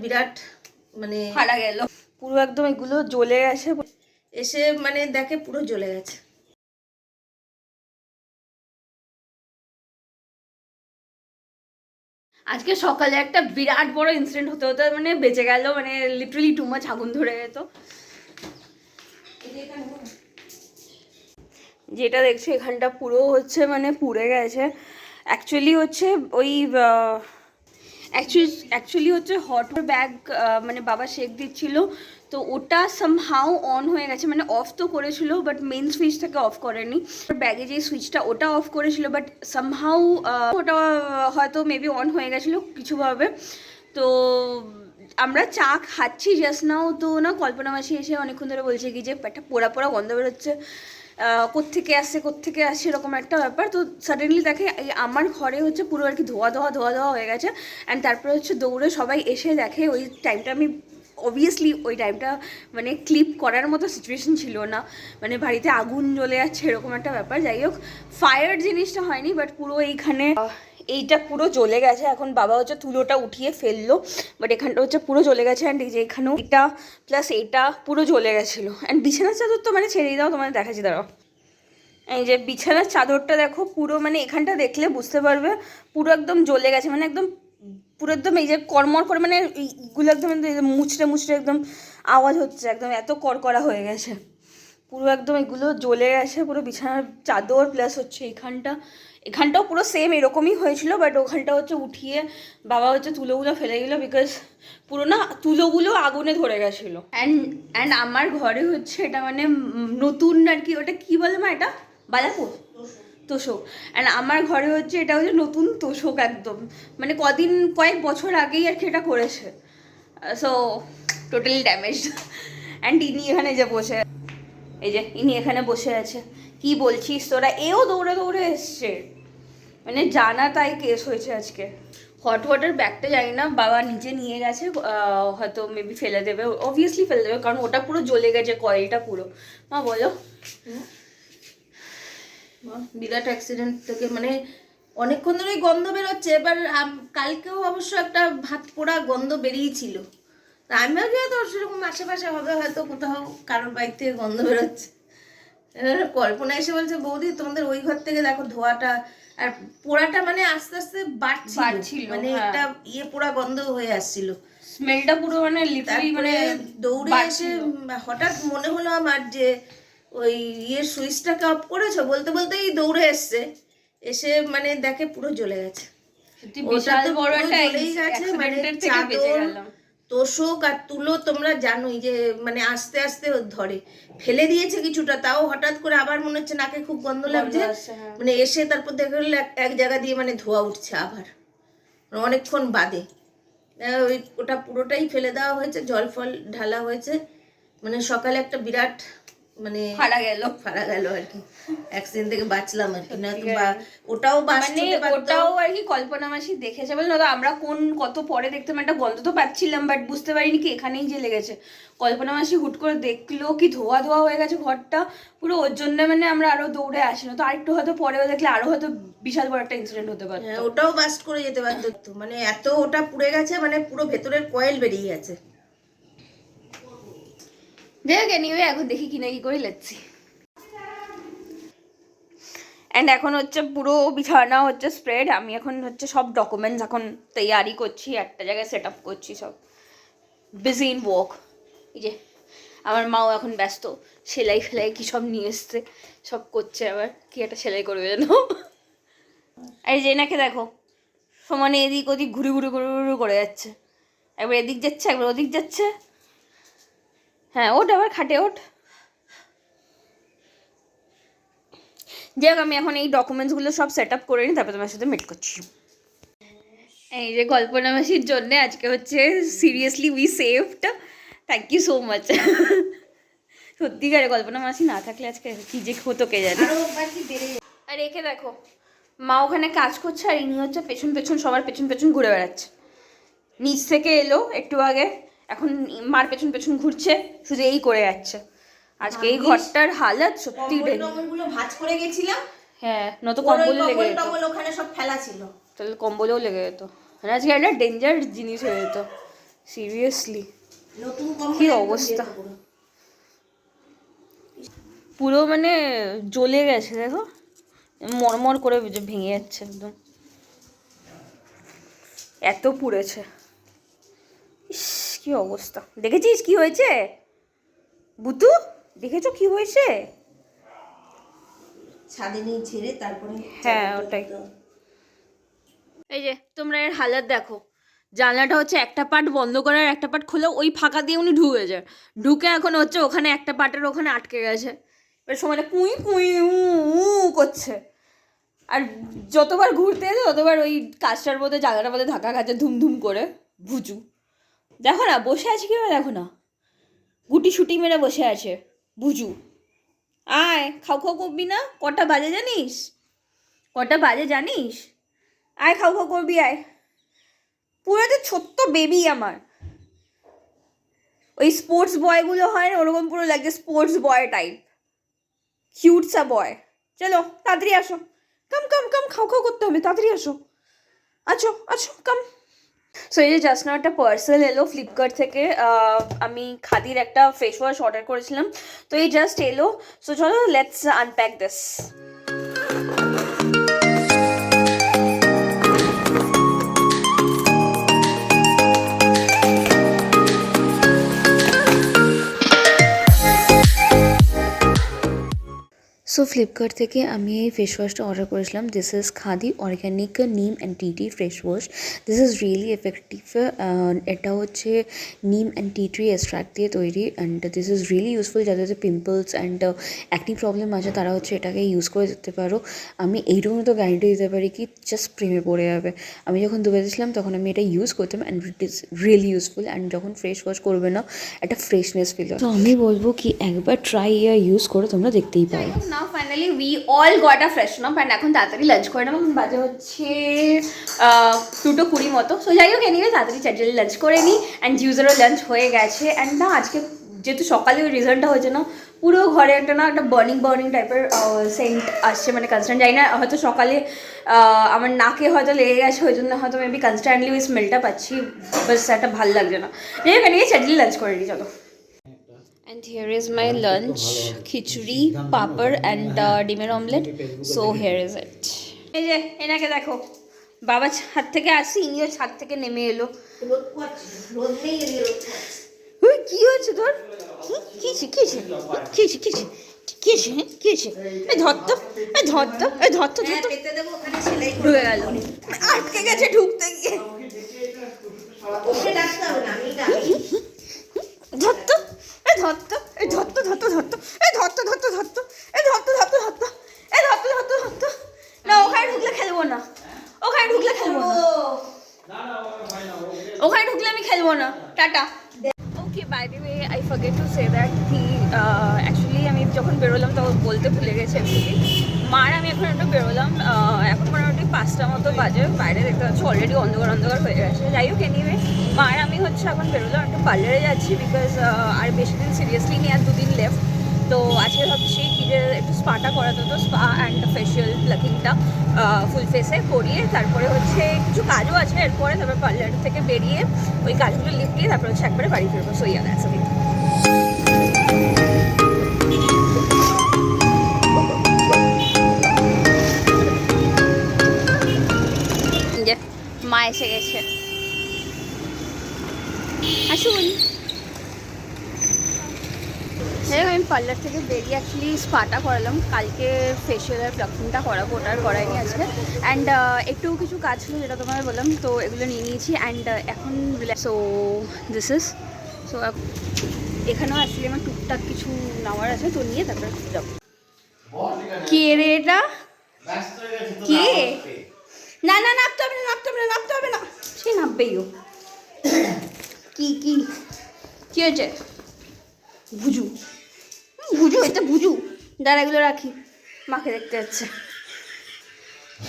বিরাট মানে ফাটা গেল পুরো, একদম এগুলো জ্বলে গেছে। এসে মানে দেখে পুরো জ্বলে গেছে। আজকে সকালে একটা বিরাট বড় ইনসিডেন্ট হতে হতে মানে বেঁচে গেল, মানে লিটারালি টু মাচ আগুন ধরে যেত। যেটা দেখছো এখানটা পুরো হচ্ছে মানে পুড়ে গেছে। অ্যাকচুয়ালি হচ্ছে ওই অ্যাকচুয়ালি হচ্ছে হট ব্যাগ মানে বাবা শেক দিচ্ছিল, তো ওটা সামহাউ অন হয়ে গেছে, মানে অফ তো করেছিল বাট মেন সুইচটাকে অফ করেনি। ব্যাগে যে সুইচটা ওটা অফ করেছিল বাট সামহাউ ওটা হয়তো মেবি অন হয়ে গেছিলো কিছুভাবে। তো আমরা চা খাচ্ছি জাস্ট নাও, তো না কল্পনা মাসি এসে অনেকক্ষণ ধরে বলছে কি যে একটা পোড়া পোড়া গন্ধ বেরোচ্ছে, কোত্থেকে আসছে এরকম একটা ব্যাপার। তো সাডেনলি দেখে আমার ঘরে হচ্ছে পুরো আর কি ধোয়া ধোয়া ধোয়া ধোয়া হয়ে গেছে। অ্যান্ড তারপরে হচ্ছে দৌড়ে সবাই এসে দেখে। ওই টাইমটা আমি অবভিয়াসলি ওই টাইমটা মানে ক্লিপ করার মতো সিচুয়েশন ছিল না, মানে বাড়িতে আগুন জ্বলে যাচ্ছে এরকম একটা ব্যাপার। যাই হোক, ফায়ার জিনিসটা হয়নি বাট পুরো এইখানে এইটা পুরো জ্বলে গেছে। এখন বাবা হচ্ছে তুলোটা উঠিয়ে ফেললো, বাট এখানটা হচ্ছে পুরো জ্বলে গেছে। অ্যান্ড এই যে এখানেও এটা প্লাস এটা পুরো জ্বলে গেছিলো। অ্যান্ড বিছানার চাদর তো মানে ছেড়েই দাও, তোমাদের দেখাচ্ছি দাঁড়াও। এই যে বিছানার চাদরটা দেখো পুরো, মানে এখানটা দেখলে বুঝতে পারবে পুরো একদম জ্বলে গেছে, মানে একদম পুরো একদম এই যে কড়মড় করে, মানে এইগুলো একদম মুচড়ে মুচড়ে একদম আওয়াজ হচ্ছে, একদম এত কড়কড়া হয়ে গেছে পুরো একদম। এগুলো জ্বলে গেছে পুরো বিছানার চাদর প্লাস হচ্ছে এখানটাও পুরো সেম এরকমই হয়েছিল, বাট ওখানটা হচ্ছে উঠিয়ে বাবা হচ্ছে তুলোগুলো ফেলে দিল, বিকজ পুরো না তুলোগুলো আগুনে ধরে গেছিলো। অ্যান্ড আমার ঘরে হচ্ছে এটা মানে নতুন আর কি, ওটা কি বলে মা, এটা বালাপুর তোষক। অ্যান্ড আমার ঘরে হচ্ছে এটা হচ্ছে নতুন তোষক একদম, মানে কয়েক বছর আগেই আর কি এটা করেছে। So totally damaged. অ্যান্ড ইনি এখানে যে বসে, এই যে ইনি এখানে বসে আছে, কি বলছিস তোরা, এও দৌড়ে দৌড়ে এসছে, মানে জানা তাই কেস হয়েছে আজকে। হট ওয়াটার ব্যাগটা জানি না বাবা নিজে নিয়ে গেছে, হয়তো মেবি ফেলে দেবে, অবভিয়াসলি ফেলে দেবে কারণ ওটা পুরো জ্বলে গেছে কয়েলটা পুরো। মা বলো। বিরাট অ্যাক্সিডেন্ট থেকে মানে অনেকক্ষণ ধরেই গন্ধ বেরোচ্ছে। এবার কালকেও অবশ্য একটা ভাত পোড়া গন্ধ বেরিয়েছিল, তা আমিও যেহেতু সেরকম আশেপাশে হবে হয়তো কোথাও কারোর বাইক থেকে গন্ধ বেরোচ্ছে। কল্পনা এসে বলছে বৌদি তোমাদের ওই ঘর থেকে দেখো ধোঁয়াটা আর পোড়াটা মানে আস্তে আস্তে বাড়ছিল, মানে একটা পোড়া গন্ধ হয়ে আসছিল, স্মেলটা পুরো মানে লিটারালি মানে দৌড়ে এসে হঠাৎ মনে হলো আমার যে ওই সুইচটাকে অফ করেছো, বলতে বলতেই দৌড়ে এসে মানে দেখে পুরো জ্বলে গেছে। ওটা তো বড় একটা জ্বলেই গেছে, মানে চাদর তোষক আর তুলো তোমরা জানোই যে মানে আস্তে আস্তে ধরে ফেলে দিয়েছে কিছুটা, তাও হঠাৎ করে আবার মনে হচ্ছে নাকে খুব গন্ধ লাগছে, মানে এসে তারপর দেখে এক জায়গা দিয়ে মানে ধোয়া উঠছে আবার অনেকক্ষণ বাদে। ওটা পুরোটাই ফেলে দেওয়া হয়েছে, জল ফল ঢালা হয়েছে, মানে সকালে একটা বিরাট মানে ফাড়া গেল আর কি, অ্যাক্সিডেন্ট থেকে বাঁচলাম আর কি। না তো ওটাও ওটাও আর কি কল্পনা মাসি দেখেছে বলে, না আমরা কত পরে দেখতাম, একটা গন্ধ তো পাচ্ছিলাম বাট বুঝতে পারিনি কি এখানেই যে লেগেছে। কল্পনা মাসি হুট করে দেখলো কি ধোয়া ধোয়া হয়ে গেছে ঘরটা পুরো, ওর জন্য মানে আমরা আরো দৌড়ে আসি, না তো আরেকটু হয়তো পরেও দেখলে আরো হয়তো বিশাল বড় একটা ইনসিডেন্ট হতে পারতো। ওটাও বাস্ট করে যেতে পারতো, মানে এত ওটা পুড়ে গেছে, মানে পুরো ভেতরের কয়েল বেরিয়ে গেছে। দেখ এনিওয়ে এখন দেখি কি না কি করে লেচ্ছি। অ্যান্ড এখন হচ্ছে পুরো বিছানা হচ্ছে স্প্রেড, আমি এখন হচ্ছে সব ডকুমেন্টস এখন তৈয়ারি করছি, একটা জায়গায় সেট আপ করছি, সব বিজি ইন ওয়ার্ক। এই যে আমার মাও এখন ব্যস্ত, সেলাই ফেলাই কী সব নিয়ে এসছে সব করছে, আবার কি একটা সেলাই করবে যেন। এই যে এনাকে দেখো সমানে এদিক ওদিক ঘুরে ঘুরে ঘুরে ঘুরে করে যাচ্ছে, একবার এদিক যাচ্ছে একবার ওদিক যাচ্ছে। হ্যাঁ ওঠ, আবার খাটে ওঠ। যাই হোক, আমি এখন এই ডকুমেন্টসগুলো সব সেট আপ করে নিই, তারপর তোমার সাথে মিট করছি। এই যে কল্পনা মাসির জন্যে আজকে হচ্ছে seriously we saved, thank you so much. সত্যিকারে কল্পনা মাসি না থাকলে আজকে কি যে হতো কে জানে। আর একে দেখো মা ওখানে কাজ করছে আর ইনি হচ্ছে পেছন পেছন সবার পেছন পেছন ঘুরে বেড়াচ্ছে। নিচ থেকে এলো একটু আগে, এখন মার পেছন পেছন ঘুরছে, শুধু এই করে যাচ্ছে। আজকে এই ঘরটার হালত সত্যি কম্বলগুলো ভাঁজ করে গেছিলাম, হ্যাঁ নয়তো কম্বলে লেগে যেত, ওখানে সব ফেলা ছিল, তাহলে কম্বলেও লেগে যেত, মানে আজকে একটা ডেঞ্জার জিনিস হয়ে যেত সিরিয়াসলি নতুন কি অবস্থা, পুরো মানে জ্বলে গেছে দেখো, মরমর করে ভেঙে যাচ্ছে একদম, এত পুড়েছে। ইস কি অবস্থা, দেখেছিস কি হয়েছে বুতু, দেখেছো কি হয়েছে? ছাদে নিয়ে ছেড়ে তারপরে হ্যাঁ ওটাই। এই যে তোমরা এর হালাত দেখো, জানলাটা হচ্ছে একটা পার্ট বন্ধ করার একটা পার্ট খোলা, ওই ফাঁকা দিয়ে উনি ঢুকে যায়, ঢুকে এখন হচ্ছে ওখানে একটা পার্টের ওখানে আটকে গেছে, এবার সময়টা কুঁই কুঁই উ করছে, আর যতবার ঘুরতে এসে ততবার ওই কাজটার মধ্যে জায়গাটার মধ্যে ধাক্কা খাচ্ছে ধুমধুম করে। ভুজু দেখো না বসে আছে কিভাবে, দেখো না গুটি সুটি মেরে বসে আছে ভুজু। আয় খাও খাও করবি না, কটা বাজে জানিস, কটা বাজে জানিস, আয় খাও খাও করবি আয়। পুরো একটা ছোট্ট বেবি আমার, ওই স্পোর্টস বয়গুলো হয় না ওরকম পুরো লাগছে, স্পোর্টস বয় টাইপ, কিউট সা বয়। চলো তাড়াতাড়ি আসো, কাম কাম কাম, খাও খাও করতে হবে, তাড়াতাড়ি আসো, আছো আছো কাম। সো এই যে জাস্ট নাও একটা পার্সেল এলো ফ্লিপকার্ট থেকে, আমি খাদির একটা ফেস ওয়াশ অর্ডার করেছিলাম, তো এই জাস্ট এলো। সো চলো let's unpack this. So Flipkart থেকে আমি এই ফেস ওয়াশটা অর্ডার করেছিলাম। দিস ইজ খাদি অর্গ্যানিক নিম and tea tree face wash. This is really effective. এটা হচ্ছে নিম অ্যান্ড টি ট্রি এক্সট্রাক্ট দিয়ে তৈরি, and this is really useful যাদের পিম্পলস অ্যান্ড অ্যাকনি প্রবলেম আছে তারা হচ্ছে এটাকে ইউজ করে দেখতে পারো। আমি এইটুকু তো গ্যারান্টি দিতে পারি কি জাস্ট প্রেমে পড়ে যাবে। আমি যখন দুবাই ছিলাম তখন আমি এটা ইউজ করতাম, and it is really useful, and যখন ফ্রেশ ওয়াশ করবে না একটা ফ্রেশনেস ফিল হয়। তো আমি বলবো কি একবার ট্রাই ইউজ করে তোমরা দেখতেই পারো। Now finally we all got a freshen up, and এখন তাড়াতাড়ি লাঞ্চ করে নেবো, এখন বাজে হচ্ছে 2:20 মতো। সো যাই হোক এনিওয়ে তাড়াতাড়ি চ্যাটালি লাঞ্চ করে নিই, অ্যান্ড ইউজারও লাঞ্চ হয়ে গেছে। অ্যান্ড না আজকে যেহেতু সকালে ওই রিজনটা হয়েছে না, পুরো ঘরে একটা না একটা বার্নিং টাইপের সেন্ট আসছে, মানে কনস্ট্যান্ট যাই না, হয়তো সকালে আমার নাকে হয়তো লেগে গেছে, ওই জন্য হয়তো মেবি কনস্ট্যান্টলি ওই স্মেলটা পাচ্ছি, বাস একটা ভালো লাগছে না। যাই হোক এনিওয়ে চ্যাটালি লাঞ্চ করে নিই চলো। And here is my lunch, khichdi, papad and ডিমের omelette. So here is it. এই যে এনাকে দেখো, বাবা ছাদ থেকে আসি, ইনিও ছাদ থেকে নেমে এলো। রোদ পোয়াচ্ছি, রোদ নেই এদিকে রোদ পোয়াচ্ছি। ওই কি হচ্ছে তোর, কি ধরতো পেতে দেবো ওখানে সেলাই করে ঢুকে গেল, আটকে গেছে ঢুকতে গিয়ে, ওকে ডাকতে হবে না, আমি ডাকি। ধরতো না, ওখানে ঢুকলে খেলবো না, ওখানে ঢুকলে আমি খেলবো না, tata. Okay bye the way I forget to say that কি অ্যাকচুয়ালি আমি যখন বেরোলাম তখন বলতে ভুলে গেছি অ্যাকচুয়ালি, মার আমি এখন একটু বেরোলাম, এখন মোটামুটি 5টা মতো বাজে, বাইরে দেখতে পাচ্ছি অলরেডি অন্ধকার হয়ে গেছে। যাই হোক এনিওয়ে মার আমি হচ্ছে এখন বেরোলাম, একটু পার্লারে যাচ্ছি বিকজ আর বেশি দিন সিরিয়াসলি নিয়ে আর 2 দিন লেফট। তো আজকে ভাবছি কি যে একটু স্পাটা করাতে হতো, স্পা অ্যান্ড ফেশিয়াল প্লাকিংটা ফুল ফেসে করিয়ে তারপরে হচ্ছে কিছু কাজও আছে এরপরে, তারপরে পার্লার থেকে বেরিয়ে ওই কাজগুলো লিপটিয়ে তারপরে হচ্ছে একবারে বাড়ি ফিরবো। So yeah that's it. মা এসে গেছে, আসুন। হ্যাঁ আমি পার্লার থেকে বেরিয়ে অ্যাকচুয়ালি স্পাটা করালাম, কালকে ফেশিয়াল আর প্লাকিংটা করাবো, ওটা আর করাইনি আজকে। অ্যান্ড একটু কিছু কাজ ছিল যেটা তোমায় বললাম, তো এগুলো নিয়ে নিয়েছি। অ্যান্ড এখন সো দিস ইজ সো এখানেও অ্যাকচুয়ালি আমার টুকটাক কিছু নেওয়ার আছে, তো নিয়ে তারপরে যাবো। কে রে এটা, কে? না নামতে হবে না, সে নামবেই ও। কি হয়েছে? ভুজু এটা ভুজু, দাঁড়া এগুলো রাখি, মাকে দেখতে যাচ্ছে।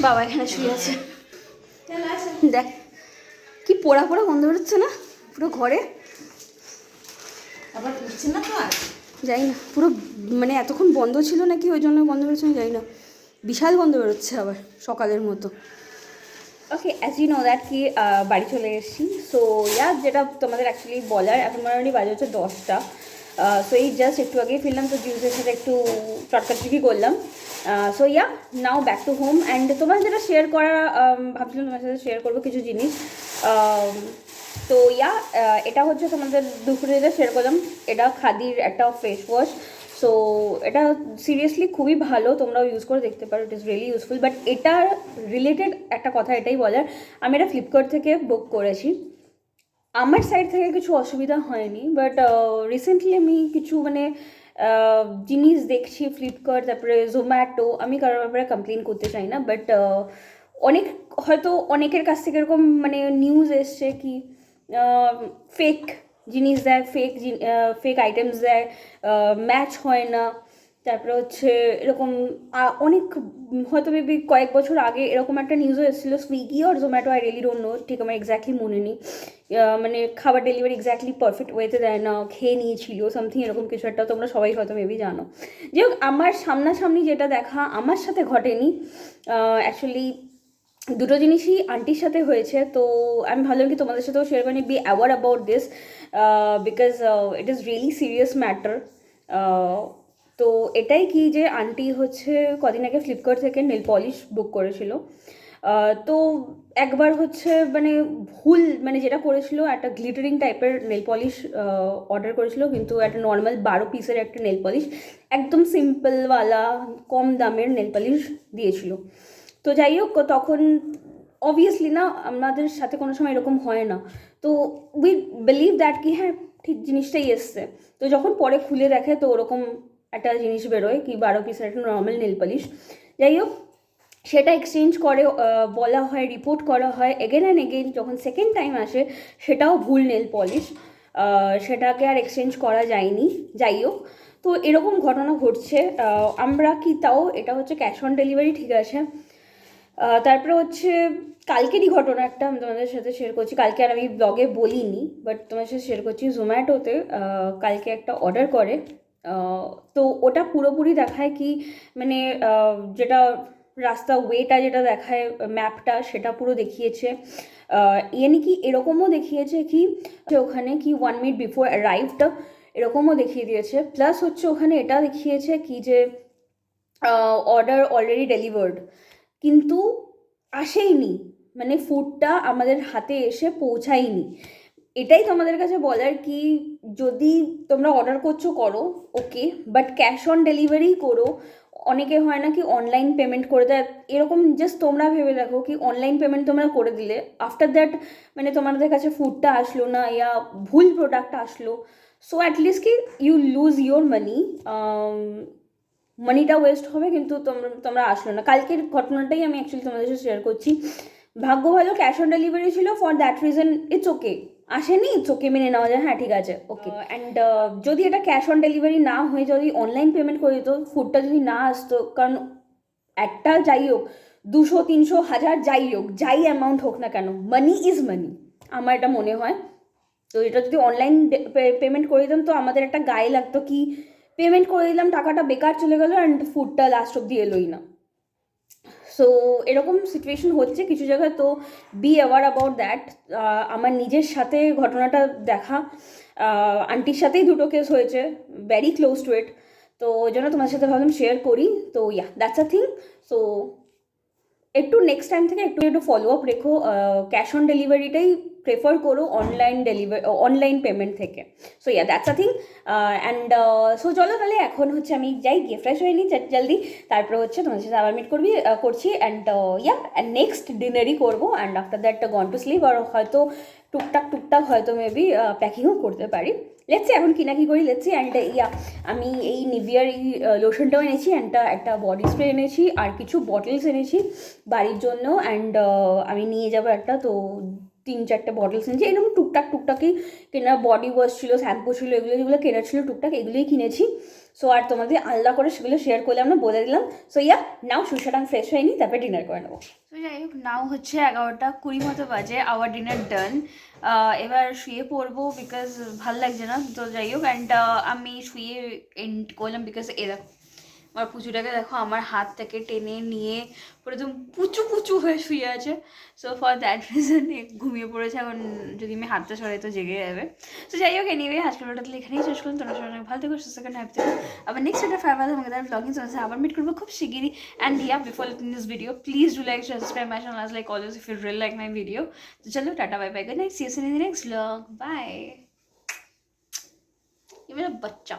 বাবা এখানে শুয়ে আছে, দেখ কি পোড়া গন্ধ বেরোচ্ছে না পুরো ঘরে, আবার উঠছে না তো আর যাই না, পুরো মানে এতক্ষণ বন্ধ ছিল নাকি ওই জন্য গন্ধ বেরোচ্ছে, আমি যাই না, বিশাল গন্ধ বেরোচ্ছে আবার সকালের মতো। Okay as you know that কি বাড়ি চলে এসেছি। সো ইয়া, যেটা তোমাদের অ্যাকচুয়ালি বলার, এখন মোটামুটি বাজে হচ্ছে 10টা। সো এই জাস্ট একটু আগেই ফিরলাম, তো জিউসের সাথে একটু চটকাচুকি করলাম। So yeah, now back to home. And তোমার যেটা শেয়ার করা, ভাবছিলাম তোমার সাথে শেয়ার করবো কিছু জিনিস। তো ইয়া, এটা হচ্ছে তোমাদের দুপুরে যেটা শেয়ার করলাম, এটা খাদির একটা ফেস ওয়াশ। সো এটা সিরিয়াসলি খুবই ভালো, তোমরাও ইউজ করে দেখতে পারো, it is really useful. But এটার রিলেটেড একটা কথা এটাই বলার, আমি এটা ফ্লিপকার্ট থেকে বুক করেছি। আমার সাইড থেকে কিছু অসুবিধা হয়নি, বাট রিসেন্টলি আমি কিছু মানে জিনিস দেখছি ফ্লিপকার্ট, তারপরে জোম্যাটো, আমি কারোর ব্যাপারে কমপ্লেন করতে চাই না, বাট অনেক হয়তো অনেকের কাছ থেকে এরকম মানে নিউজ এসছে কি ফেক জিনিস দেয়, ফেক আইটেমস দেয়, ম্যাচ হয় না। তারপরে হচ্ছে এরকম অনেক, হয়তো মেবি কয়েক বছর আগে এরকম একটা নিউজও এসেছিলো, সুইগি আর Zomato, I really don't know, ঠিক আমার এক্স্যাক্টলি মনে নেই, মানে খাবার ডেলিভারি এক্স্যাক্টলি পারফেক্ট ওয়েতে দেয় না, খেয়ে নিয়েছিল সামথিং এরকম কিছু একটা, তোমরা সবাই হয়তো মেবি জানো। যাই হোক, আমার সামনাসামনি যেটা দেখা আমার সাথে ঘটেনি, অ্যাকচুয়ালি দুটো জিনিসই আন্টির সাথে হয়েছে। তো আমি ভাবলাম কি তোমাদের সাথেও শেয়ার করি, be aware about this, because it is really serious matter. তো এটাই কি যে আন্টি হচ্ছে কদিন আগে ফ্লিপকার্ট থেকে নেল পলিশ বুক করেছিল। তো একবার হচ্ছে মানে ভুল, মানে যেটা করেছিল একটা গ্লিটারিং টাইপের নেল পলিশ অর্ডার করেছিল, কিন্তু একটা নর্মাল 12 পিসের একটা নেল পলিশ, একদম সিম্পলওয়ালা কম দামের নেল পলিশ দিয়েছিল। তো যাই হোক, তখন অবভিয়াসলি না, আমাদের সাথে কোনো সময় এরকম হয় না, তো উই বিলিভ দ্যাট কি হ্যাঁ ঠিক জিনিসটাই এসছে। তো যখন পরে খুলে দেখে তো ওরকম একটা জিনিস বেরোয় কি 12 পিসের একটা নর্মাল নেল পলিশ। যাই হোক, সেটা এক্সচেঞ্জ করে বলা হয়, রিপোর্ট করা হয় এগেন অ্যান্ড এগেন, যখন সেকেন্ড টাইম আসে সেটাও ভুল নেল পলিশ, সেটাকে আর এক্সচেঞ্জ করা যায়নি। যাই হোক, তো এরকম ঘটনা ঘটছে। আমরা কি তাও, এটা হচ্ছে ক্যাশ অন ডেলিভারি, ঠিক আছে। তারপরে হচ্ছে কালকেরই ঘটনা একটা আমি তোমাদের সাথে শেয়ার করছি, কালকে আর আমি ব্লগে বলিনি, বাট তোমার সাথে শেয়ার করছি। জোম্যাটোতে কালকে একটা অর্ডার করে, তো ওটা পুরোপুরি দেখায় কি মানে যেটা রাস্তা ওয়েটা যেটা দেখায় ম্যাপটা, সেটা পুরো দেখিয়েছে। ইয়ানি কি এরকমও দেখিয়েছে কি ওখানে কি 1 মিনিট বিফোর অ্যারাইভড, এরকমও দেখিয়ে দিয়েছে। প্লাস হচ্ছে ওখানে এটা দেখিয়েছে কি যে অর্ডার অলরেডি ডেলিভার্ড, কিন্তু আসেইনি, মানে ফুডটা আমাদের হাতে এসে পৌঁছায়নি। এটাই তোমাদের কাছে বলার কি, যদি তোমরা অর্ডার করছো করো ওকে, বাট ক্যাশ অন ডেলিভারি করো। অনেকে হয় না কি অনলাইন পেমেন্ট করে দেয়, এরকম জাস্ট তোমরা ভেবে দেখো কি অনলাইন পেমেন্ট তোমরা করে দিলে, আফটার দ্যাট মানে তোমাদের কাছে ফুডটা আসলো না, ইয়া ভুল প্রোডাক্ট আসলো, সো অ্যাটলিস্ট কি ইউ লুজ ইয়োর মানি, মানিটা ওয়েস্ট হবে, কিন্তু তোমরা আসলো না। কালকের ঘটনাটাই আমি অ্যাকচুয়ালি তোমাদের সাথে শেয়ার করছি। ভাগ্য ভালো ক্যাশ অন ডেলিভারি ছিল, for that reason it's okay, আসেনি ইটস ওকে, মেনে নেওয়া যায়, হ্যাঁ ঠিক আছে ওকে। অ্যান্ড যদি এটা ক্যাশ অন ডেলিভারি না হয়ে যদি অনলাইন পেমেন্ট করে দিত, ফুডটা যদি না আসতো, কারণ একটা যাই হোক 200, 300, 1000 যাই হোক, যাই অ্যামাউন্ট হোক না কেন, মানি ইজ মানি, আমার এটা মনে হয়। তো এটা যদি অনলাইন পেমেন্ট করে দিতাম, তো আমাদের একটা গায়ে লাগতো কি পেমেন্ট করে দিলাম, টাকাটা বেকার চলে গেলো অ্যান্ড ফুডটা লাস্ট অব্দি এলোই না। সো এরকম সিচুয়েশন হচ্ছে কিছু জায়গায়, তো বি অ্যাওয়ার অ্যাবাউট দ্যাট। আমার নিজের সাথে ঘটনাটা দেখা, আন্টির সাথেই দুটো কেস হয়েছে, ভেরি ক্লোজ টু ইট, তো ওই জন্য তোমার সাথে ভাবলাম শেয়ার করি। তো ইয়া, দ্যাটস আ থিং। সো একটু নেক্সট টাইম থেকে একটু ফলো আপ রেখো, ক্যাশ অন ডেলিভারিটাই প্রেফার করো অনলাইন পেমেন্ট থেকে। So yeah, that's a thing. And so চলো তাহলে এখন হচ্ছে আমি যাই গিয়ে ফ্রেশ হয়ে নিই জলদি, তারপরে হচ্ছে তোমার সাথে আবার মিট করছি। অ্যান্ড ইয়া, নেক্সট ডিনারই করবো, and after that gone to sleep, আর হয়তো টুকটাক হয়তো মেবি প্যাকিংও করতে পারি, লেটসি এখন কিনা কি করি, লেটসি। অ্যান্ড ইয়া, আমি এই নিভিয়ার এই লোশনটাও এনেছি, অ্যান্ড একটা বডি স্প্রে এনেছি, আর কিছু বটলস এনেছি বাড়ির জন্য, অ্যান্ড আমি নিয়ে যাবো একটা, তো 3-4টে বটলস এনেছি, এরকম টুকটাকই কেনা, বডি ওয়াশ ছিল, শ্যাম্পু ছিল, এগুলো যেগুলো কেনার ছিল টুকটাক এগুলোই কিনেছি। সো আর তোমাদের আলাদা করে সেগুলো শেয়ার করলাম না, বলে দিলাম। সো ইয়া, নাও সুসাটাং ফ্রেশ হয়নি, তারপরে ডিনার করে নেবো। তো যাই হোক, নাও হচ্ছে 11:20 মতো বাজে, আওয়ার ডিনার ডান। এবার শুয়ে পড়বো বিকজ ভাল লাগছে না, তো যাই হোক। অ্যান্ড আমি শুয়ে এন্ড করলাম বিকজ এরা আমার পুচুটাকে দেখো আমার হাত থেকে টেনে নিয়ে পুরো একদম পুচু পুচু হয়ে শুয়ে আছে। সো ফর দ্যাট রিজন ঘুমিয়ে পড়েছে, এখন যদি আমি হাতটা সরাই তো জেগে যাবে। তো যাই হোক, এনিওয়ে আজকের ভিডিওটা তাহলে এখানেই শেষ করলাম। তোমরা সবাই অনেক ভালো থেকো, সুস্থ থাকো, হ্যাপি থেকো। আবার নেক্সট একটা ফাইভার আমাকে তার ব্লগিং চলছে, আবার মিট করবো খুব শিগগিরই। And yeah, before leaving this video, please do like, subscribe my channel like always if you really like my video. তো চলো, tata, bye bye, good night, see you soon in the next vlog, bye. ये मेरा बच्चा